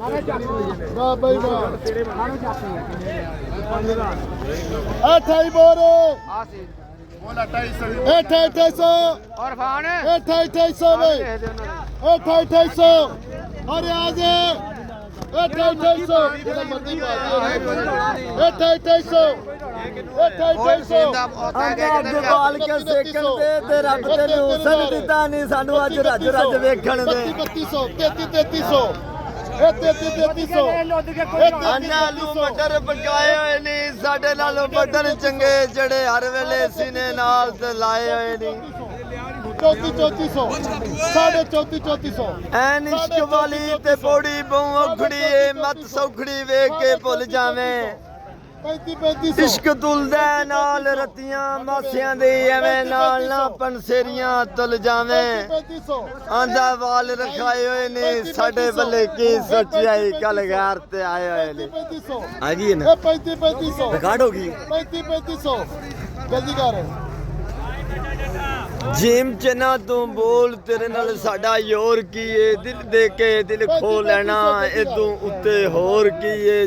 ਵਾਹ ਬਈ ਵਾਹ 28 ਬੋਰੇ बोला 250 और फान 2800 में 2800 अरे आज 2800 मर्जी बात 2800 ਬਾਲ ਕੇ ਸੇਕਣ ਤੇ ਰੱਬ ਤੈਨੂੰ ਹੁਸਨ ਦਿੱਤਾ ਨਹੀਂ ਸਾਨੂੰ ਅੱਜ ਰੱਜ ਰੱਜ ਵੇਖਣ ਦੇ 3200 3300 ਆਲੂ ਮਟਰ ਪਕਾਏ ਹੋਏ ਨਹੀਂ ਸਾਡੇ ਨਾਲੋਂ ਮਟਰ ਚੰਗੇ ਜਿਹੜੇ ਹਰ ਵੇਲੇ ਸੀਨੇ ਨਾਲ ਤੇ ਲਾਏ ਹੋਏ ਨਹੀਂ 3400 3400 ਐਨ ਇਸ਼ਕ ਵਾਲੀ ਤੇ ਬੋੜੀ ਬਹੁ ਔਖੜੀ ਏ ਮਤ ਸੌਖੜੀ ਵੇਖ ਕੇ ਭੁੱਲ ਜਾਵੇਂ 3500 ਇਸ਼ਕ ਤੁਲਦਾ ਨਾਲ ਰਤੀਆਂ ਮਾਸਿਆਂ ਦੇ ਐਵੇਂ ਨਾਲ ਨਾ ਪੰਸੇਰੀਆਂ ਤੁਲ ਜਾਵੇਂ 3500 ਆਂਦਾ ਵਾਲ ਰਖਾਏ ਹੋਏ ਨੇ ਸਾਡੇ ਬੱਲੇ ਕੀ ਸੋਚਿਆਈ ਕਲ ਘਰ ਤੇ ਆਏ ਹੋਏ ਨੇ 3500 ਆ ਗਈ ਨਾ 3500 ਰਿਕਾਰਡ ਹੋ ਗਈ 3500 ਜਲਦੀ ਕਰ ਜਿਮ ਚ ਨਾ ਤੂੰ ਬੋਲ ਤੇਰੇ ਨਾਲ ਸਾਡਾ ਯੋਰ ਕੀ ਏ ਦਿਲ ਦੇ ਕੇ ਦਿਲ ਖੋ ਲੈਣਾ ਇਦੋਂ ਉੱਤੇ ਹੋਰ ਕੀ ਏ